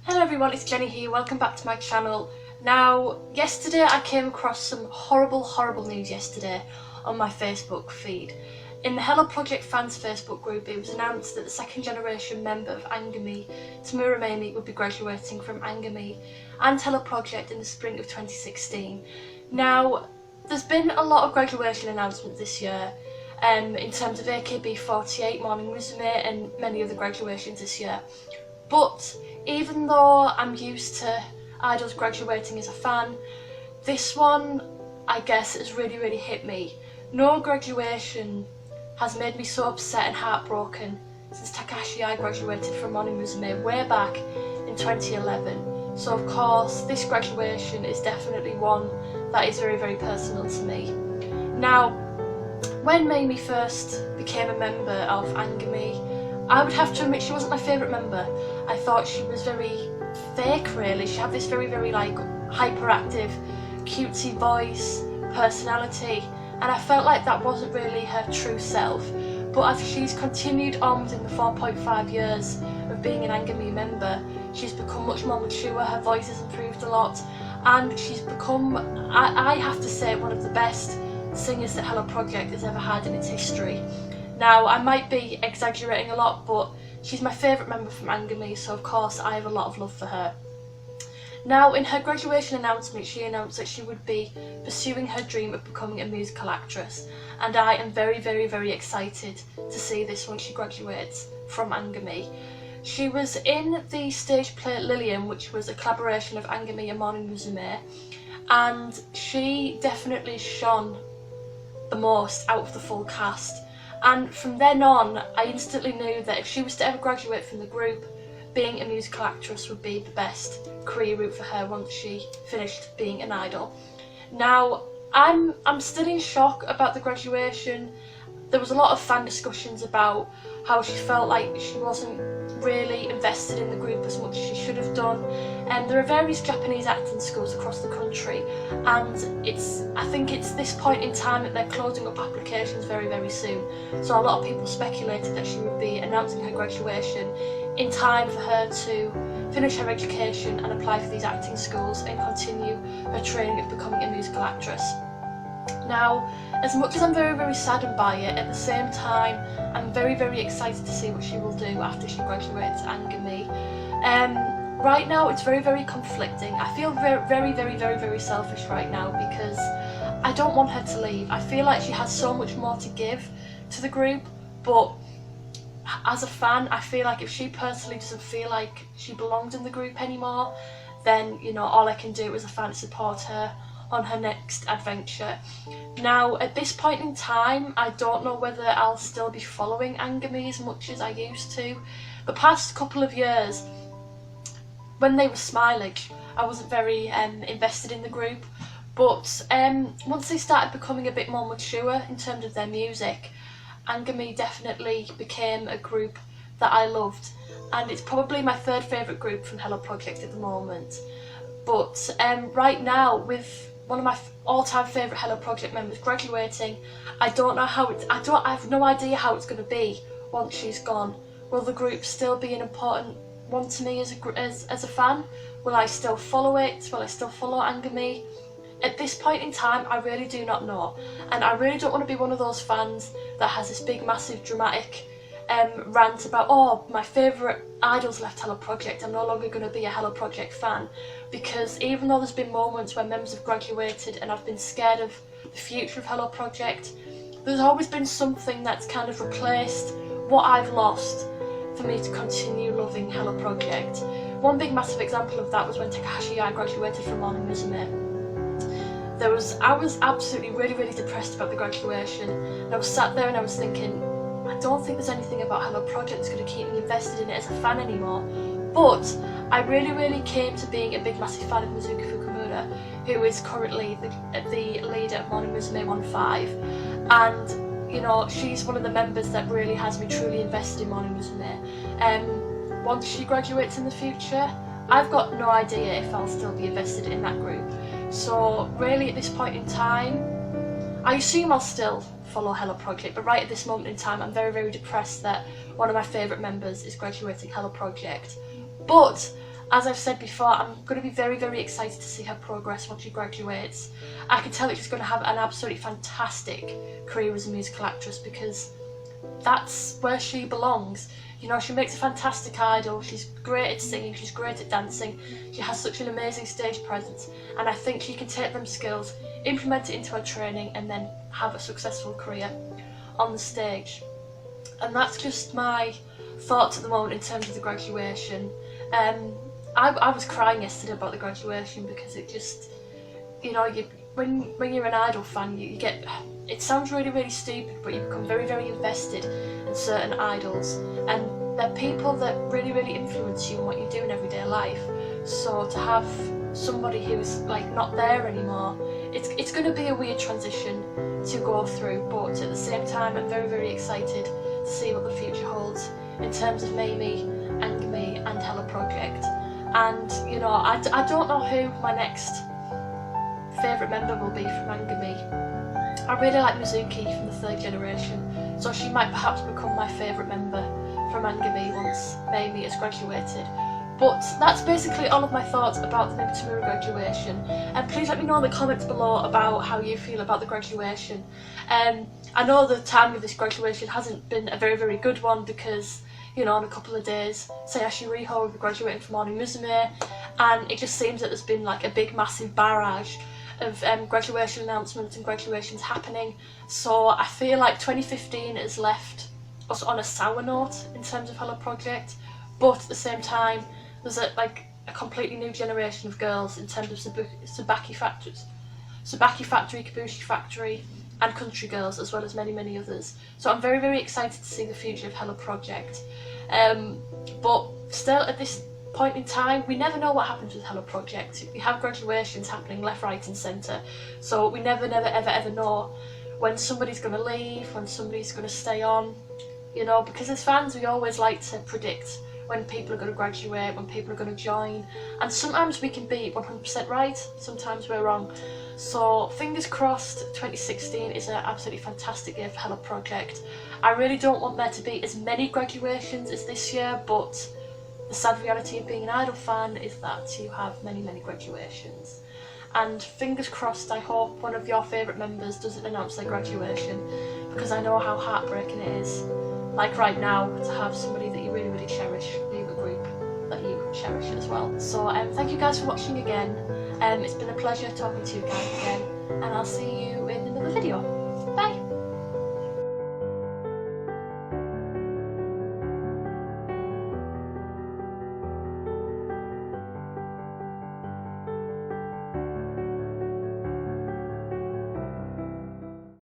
Hello everyone, it's Jenny here, welcome back to my channel. Now, yesterday I came across some horrible news yesterday on my Facebook feed. In the Hello Project fans Facebook group, it was announced that the second generation member of Angerme, Tamura Meimi, would be graduating from Angerme and Hello Project in the spring of 2016. Now, there's been a lot of graduation announcements this year, in terms of AKB48, Morning Musume and many other graduations this year. But even though I'm used to idols graduating as a fan, this one, I guess, has really hit me. No graduation has made me so upset and heartbroken since Takashi graduated from Morning Musume way back in 2011. So of course, this graduation is definitely one that is very personal to me. Now, when Meimi first became a member of Angerme, I would have to admit she wasn't my favourite member. I thought she was very fake, really. She had this very like hyperactive, cutesy voice, personality, and I felt like that wasn't really her true self. But as she's continued on within the 4.5 years of being an Angerme member, she's become much more mature, her voice has improved a lot, and she's become, I have to say, one of the best singers that Hello Project has ever had in its history. Now, I might be exaggerating a lot, but she's my favourite member from Angerme, so of course I have a lot of love for her. Now, in her graduation announcement, she announced that she would be pursuing her dream of becoming a musical actress, and I am very excited to see this when she graduates from Angerme. She was in the stage play Lilium, which was a collaboration of Angerme and Morning Musume, and she definitely shone the most out of the full cast. And from then on, I instantly knew that if she was to ever graduate from the group, being a musical actress would be the best career route for her once she finished being an idol. Now, I'm still in shock about the graduation. There was a lot of fan discussions about how she felt like she wasn't really invested in the group as much as she should have done. And there are various Japanese acting schools across the country, and I think it's this point in time that they're closing up applications very soon. So a lot of people speculated that she would be announcing her graduation in time for her to finish her education and apply for these acting schools and continue her training of becoming a musical actress. Now, as much as I'm very saddened by it, at the same time I'm very excited to see what she will do after she graduates Angerme. Right now it's very conflicting. I feel very selfish right now because I don't want her to leave. I feel like she has so much more to give to the group, but as a fan, I feel like if she personally doesn't feel like she belongs in the group anymore, then, you know, all I can do as a fan is support her on her next adventure. Now, at this point in time, I don't know whether I'll still be following Angerme as much as I used to. The past couple of years, when they were Smilage, I wasn't very invested in the group, but once they started becoming a bit more mature in terms of their music, Angerme definitely became a group that I loved, and it's probably my third favourite group from Hello Project at the moment. But right now, with one of my all-time favourite Hello Project members graduating, I have no idea how it's going to be once she's gone. Will the group still be an important one to me as a fan? Will I still follow it? Will I still follow Angerme? At this point in time, I really do not know, and I really don't want to be one of those fans that has this big massive dramatic rant about, oh, my favourite idols left Hello Project, I'm no longer going to be a Hello Project fan, because even though there's been moments where members have graduated and I've been scared of the future of Hello Project, there's always been something that's kind of replaced what I've lost for me to continue loving Hello Project. One big massive example of that was when Takashi graduated from Morning Musume. I was absolutely really depressed about the graduation, and I was sat there and I was thinking, I don't think there's anything about Hello Project that's going to keep me invested in it as a fan anymore. But I really came to being a big massive fan of Mizuki Fukumura, who is currently the leader of Morning Musume 1-5, and you know, she's one of the members that really has me truly invested in Morning Musume. Once she graduates in the future, I've got no idea if I'll still be invested in that group. So really at this point in time, I assume I'll still follow Hello Project, but right at this moment in time I'm very depressed that one of my favourite members is graduating Hello Project. But as I've said before, I'm going to be very, very excited to see her progress once she graduates. I can tell that she's going to have an absolutely fantastic career as a musical actress, because that's where she belongs. You know, she makes a fantastic idol, she's great at singing, she's great at dancing, she has such an amazing stage presence, and I think she can take them skills, implement it into her training, and then have a successful career on the stage. And that's just my thoughts at the moment in terms of the graduation. I was crying yesterday about the graduation, because it just, you know, when you're an idol fan, you get, it sounds really, really stupid, but you become very, very invested in certain idols, and they're people that really, really influence you and what you do in everyday life. So to have somebody who's like not there anymore, it's going to be a weird transition to go through, but at the same time I'm very, very excited to see what the future holds in terms of Meimi, Angerme and Hella Project. And you know, I don't know who my next favourite member will be from Angerme. I really like Mizuki from the third generation, so she might perhaps become my favourite member from Angerme once Meimi has graduated. But that's basically all of my thoughts about the Meimi Tamura graduation, and please let me know in the comments below about how you feel about the graduation. I know the timing of this graduation hasn't been a very, very good one, because, you know, in a couple of days, Sayashi Riho will be graduating from Oni Musume, and it just seems that there's been like a big massive barrage of graduation announcements and graduations happening. So I feel like 2015 has left us on a sour note in terms of Hella Project, but at the same time there's a completely new generation of girls in terms of Tsubaki Factory, Kabushi Factory and Country Girls, as well as many, many others. So I'm very, very excited to see the future of Hella Project. But still, at this point in time, we never know what happens with Hella Project. We have graduations happening left, right and centre, so we never ever know when somebody's going to leave, when somebody's going to stay on, you know, because as fans we always like to predict when people are going to graduate, when people are going to join, and sometimes we can be 100% right, sometimes we're wrong. So fingers crossed 2016 is an absolutely fantastic year for Hella Project. I really don't want there to be as many graduations as this year, but the sad reality of being an idol fan is that you have many, many graduations. And fingers crossed, I hope one of your favourite members doesn't announce their graduation, because I know how heartbreaking it is, like right now, to have somebody that you really, really cherish leave a group that you cherish as well. So thank you guys for watching again. It's been a pleasure talking to you guys again, and I'll see you in another video. Bye!